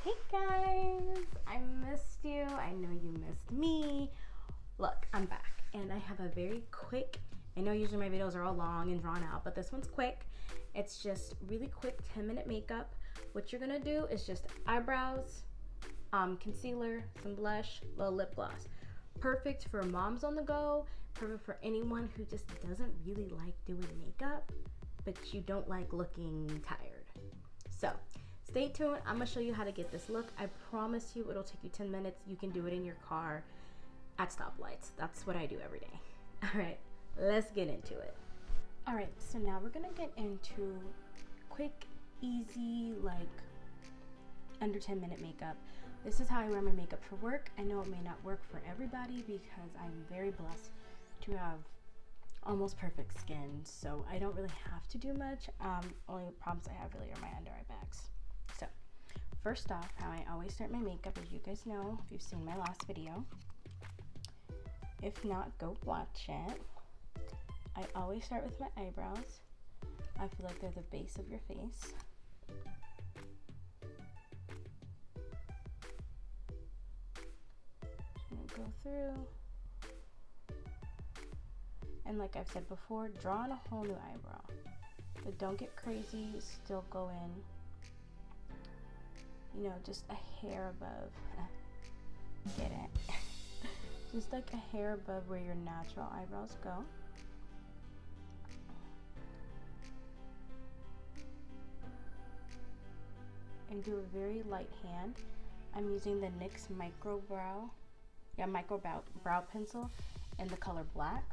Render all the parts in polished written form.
Hey guys, I missed you. I know you missed me. Look, I'm back and I have a very quick, I know usually my videos are all long and drawn out, but this one's quick. It's just really quick 10-minute makeup. What you're gonna do is just eyebrows, concealer, some blush, little lip gloss. Perfect for moms on the go, perfect for anyone who just doesn't really like doing makeup, but you don't like looking tired. So stay tuned. I'm gonna show you how to get this look. I promise you it'll take you 10 minutes. You can do it in your car at stoplights. That's what I do every day. All right, let's get into it. All right, so now we're gonna get into quick, easy, like under 10-minute makeup. This is how I wear my makeup for work. I know it may not work for everybody because I'm very blessed to have almost perfect skin, so I don't really have to do much. Only problems I have really are my under eye bags. So first off, how I always start my makeup, as you guys know if you've seen my last video. If not, go watch it. I always start with my eyebrows. I feel like they're the base of your face. Go through, and like I've said before, draw on a whole new eyebrow, but don't get crazy. Still go in, you know, just a hair above. Get it? Just like a hair above where your natural eyebrows go. And do a very light hand. I'm using the Nyx Micro Brow. Micro brow pencil in the color black.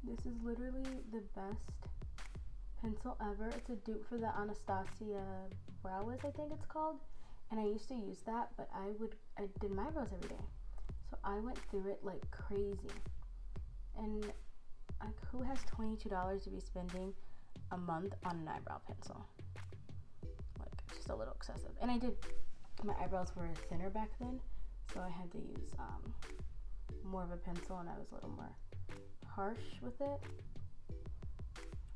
This is literally the best pencil ever. It's a dupe for the Anastasia Brow Wiz, I think it's called. And I used to use that, but I did my eyebrows every day. So I went through it like crazy. And like, who has $22 to be spending a month on an eyebrow pencil? Like, just a little excessive. And my eyebrows were thinner back then, so I had to use more of a pencil, and I was a little more harsh with it.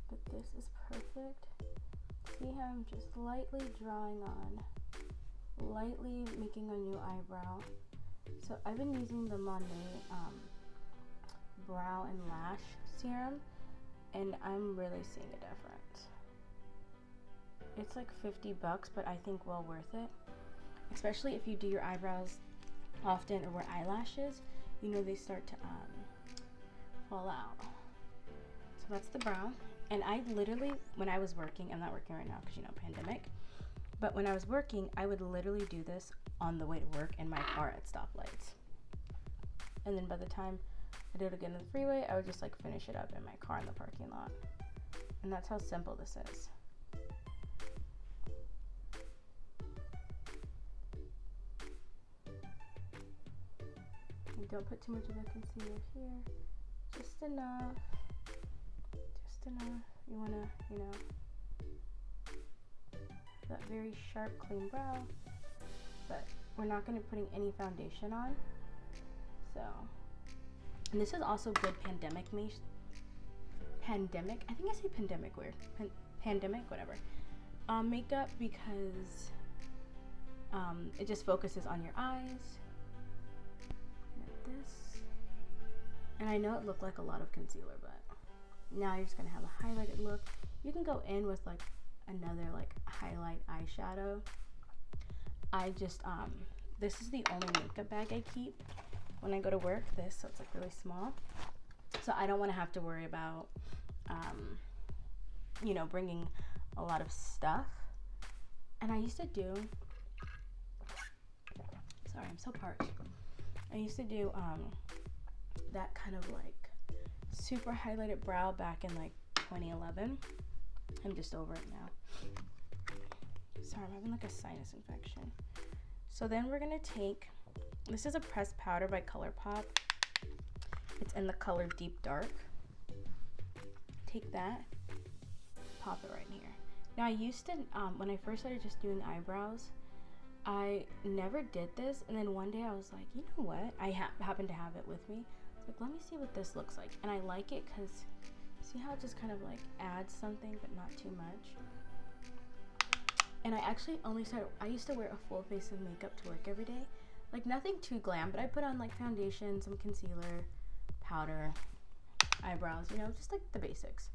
But this is perfect. See how I'm just lightly drawing on, lightly making a new eyebrow. So I've been using the Monet Brow and Lash Serum, and I'm really seeing a difference. It's like $50, but I think well worth it. Especially if you do your eyebrows often or wear eyelashes, you know they start to fall out. So that's the brow. And I literally, when I was working, I'm not working right now because, you know, pandemic, but when I was working, I would literally do this on the way to work in my car at stoplights. And then by the time I did it again on the freeway, I would just like finish it up in my car in the parking lot. And that's how simple this is. Don't put too much of a concealer here. Just enough. Just enough. You want to, you know, that very sharp, clean brow. But we're not going to be putting any foundation on. So, and this is also good pandemic, I think I say pandemic weird. Pandemic, whatever. Makeup, because it just focuses on your eyes. This, and I know it looked like a lot of concealer, but now you're just gonna have a highlighted look. You can go in with like another like highlight eyeshadow. I just this is the only makeup bag I keep when I go to work, so it's like really small, so I don't want to have to worry about you know, bringing a lot of stuff. And I used to do, sorry, I'm so parched. I used to do that kind of like super highlighted brow back in like 2011. I'm just over it now. Sorry, I'm having like a sinus infection. So then we're gonna take, this is a pressed powder by ColourPop. It's in the color Deep Dark. Take that, pop it right in here. Now I used to, when I first started just doing eyebrows, I never did this, and then one day I was like, you know what? I happened to have it with me. I was like, let me see what this looks like. And I like it because see how it just kind of like adds something, but not too much. And I actually I used to wear a full face of makeup to work every day. Like nothing too glam, but I put on like foundation, some concealer, powder, eyebrows, you know, just like the basics.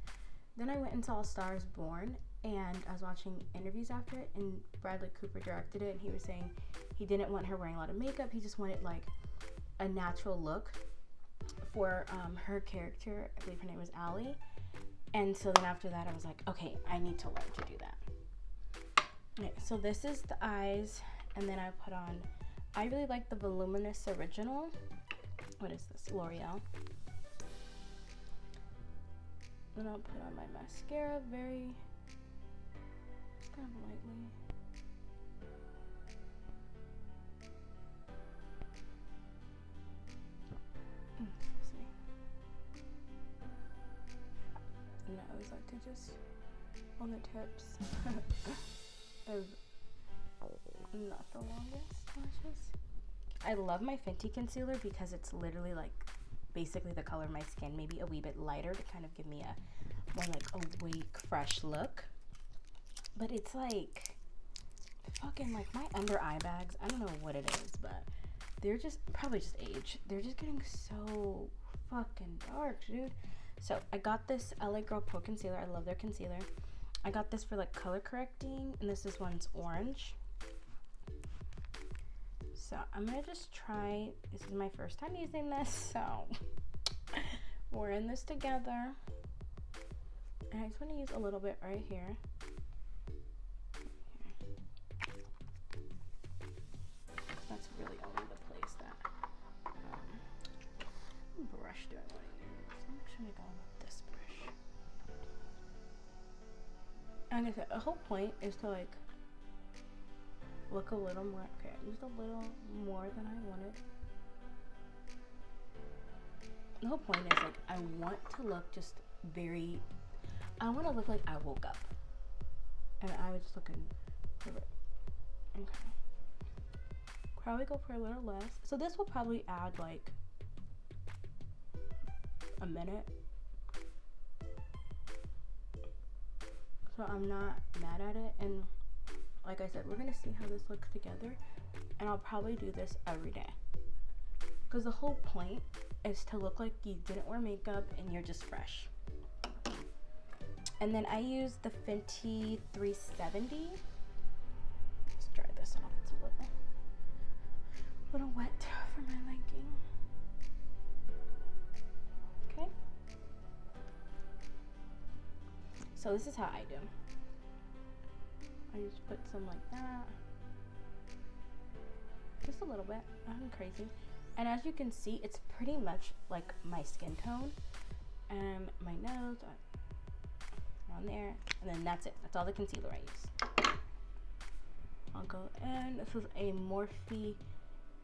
Then I went and saw Stars Born, and I was watching interviews after it, and Bradley Cooper directed it, and he was saying he didn't want her wearing a lot of makeup. He just wanted like a natural look for her character. I believe her name was Allie. And so then after that, I was like, okay, I need to learn to do that. Okay, so this is the eyes, and then I put on, I really like the Voluminous Original. What is this? L'Oreal. Then I'll put on my mascara very kind of lightly. See. And I always like to just on the tips of not the longest lashes. I love my Fenty concealer because it's literally like basically the color of my skin, maybe a wee bit lighter to kind of give me a more like awake, fresh look. But it's like fucking like my under eye bags, I don't know what it is, but they're just probably just age. They're just getting so fucking dark, dude. So I got this LA Girl Pro Concealer. I love their concealer. I got this for like color correcting, and this one's orange. So I'm gonna just try, this is my first time using this, so we're in this together. And I just want to use a little bit right here. That's really only the place that brush do I want to use. I'm actually going with this brush. And like I said, the whole point is to like look a little more, okay, I used a little more than I wanted. The whole point is like I want to look just very, I want to look like I woke up and I was just looking for it. Okay, probably go for a little less. So this will probably add like a minute, so I'm not mad at it. And like I said, we're gonna see how this looks together, and I'll probably do this every day because the whole point is to look like you didn't wear makeup and you're just fresh. And then I use the Fenty 370. Let's dry this off. It's a little wet for my liking. Okay. So this is how I do. I just put some like that. Just a little bit, nothing crazy. And as you can see, it's pretty much like my skin tone. My nose, on there, and then that's it. That's all the concealer I use. I'll go in. This is a Morphe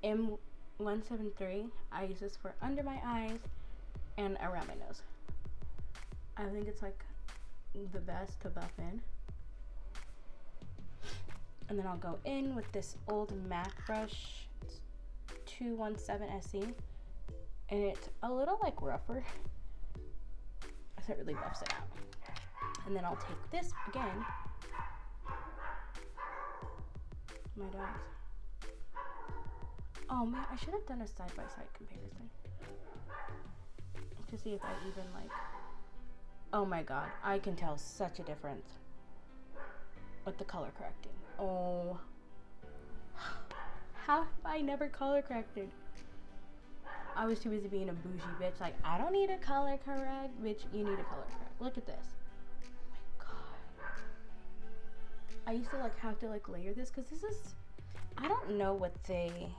M173. I use this for under my eyes and around my nose. I think it's like the best to buff in. And then I'll go in with this old MAC brush. It's 217 SE. And it's a little like rougher. So it really buffs it out. And then I'll take this again. My dogs. Oh man, I should have done a side-by-side comparison. To see if I even like, oh my god, I can tell such a difference with the color correcting. Oh, how have I never color corrected? I was too busy being a bougie bitch. Like, I don't need a color correct. Bitch, you need a color correct. Look at this. Oh my god. I used to like have to like layer this because this is, I don't know what they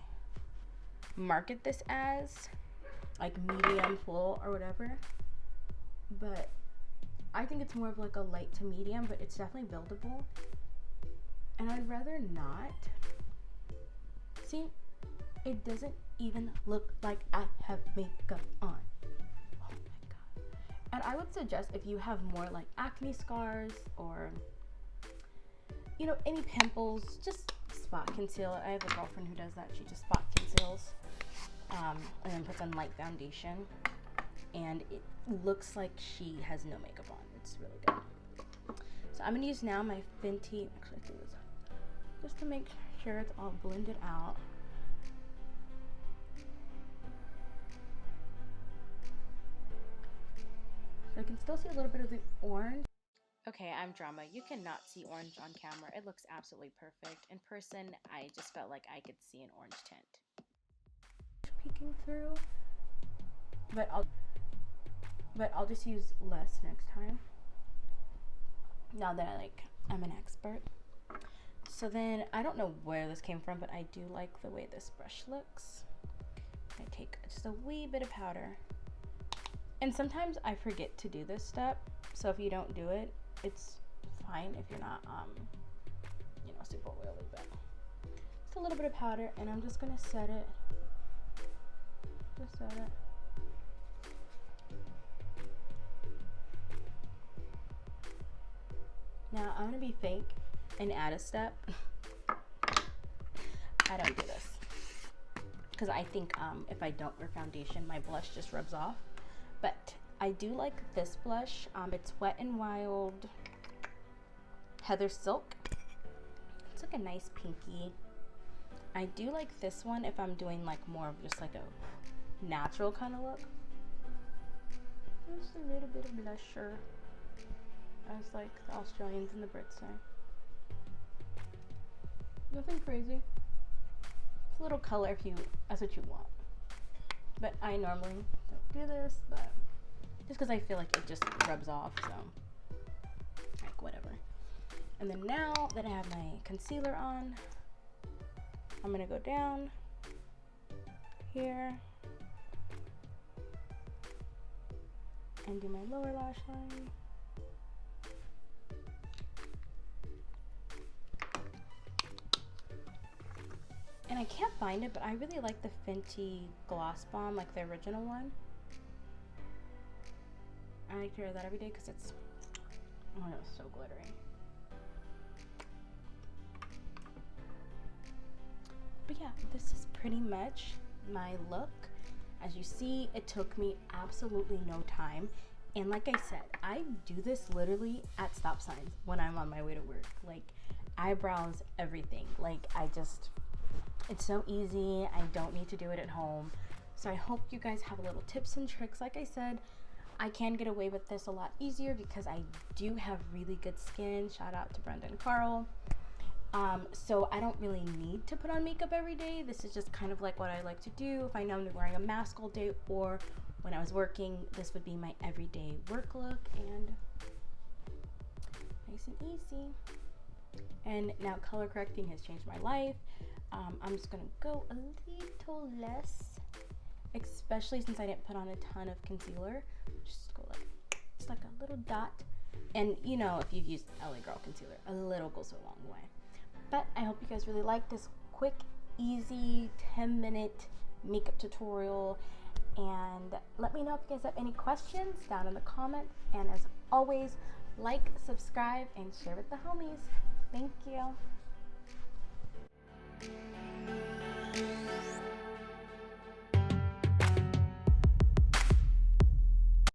market this as, like medium, full, or whatever. But I think it's more of like a light to medium, but it's definitely buildable. And I'd rather not. See, it doesn't even look like I have makeup on. Oh my god. And I would suggest if you have more like acne scars or, you know, any pimples, just spot conceal. I have a girlfriend who does that. She just spot conceals and then puts on light foundation. And it looks like she has no makeup on. It's really good. So I'm going to use now my Fenty, actually I threw this just to make sure it's all blended out. So I can still see a little bit of the orange. Okay, I'm drama. You cannot see orange on camera. It looks absolutely perfect. In person, I just felt like I could see an orange tint peeking through. But I'll just use less next time. Now that I'm an expert. So then, I don't know where this came from, but I do like the way this brush looks. I take just a wee bit of powder. And sometimes I forget to do this step. So if you don't do it, it's fine if you're not, you know, super oily, but just a little bit of powder, and I'm just gonna set it. Just set it. Now I'm gonna be fake and add a step. I don't do this because I think if I don't wear foundation, my blush just rubs off. But I do like this blush. It's Wet n Wild Heather Silk. It's like a nice pinky. I do like this one if I'm doing like more of just like a natural kind of look. Just a little bit of blusher, as like the Australians and the Brits say. Nothing crazy. It's a little color if that's what you want. But I normally don't do this, but just because I feel like it just rubs off, so like whatever. And then now that I have my concealer on, I'm gonna go down here and do my lower lash line. And I can't find it, but I really like the Fenty Gloss Bomb, like the original one. I like to wear that every day because it's, oh, it's so glittery. But yeah, this is pretty much my look. As you see, it took me absolutely no time. And like I said, I do this literally at stop signs when I'm on my way to work. Like eyebrows, everything. Like it's so easy. I don't need to do it at home. So I hope you guys have a little tips and tricks. Like I said, I can get away with this a lot easier because I do have really good skin. Shout out to Brenda and Carl. So I don't really need to put on makeup every day. This is just kind of like what I like to do. If I know I'm wearing a mask all day, or when I was working, this would be my everyday work look, and nice and easy. And now color correcting has changed my life. I'm just gonna go a little less, especially since I didn't put on a ton of concealer. Just go like a little dot. And you know, if you've used LA Girl concealer, a little goes a long way. But I hope you guys really like this quick, easy 10-minute makeup tutorial. And let me know if you guys have any questions down in the comments. And as always, like, subscribe, and share with the homies. Thank you.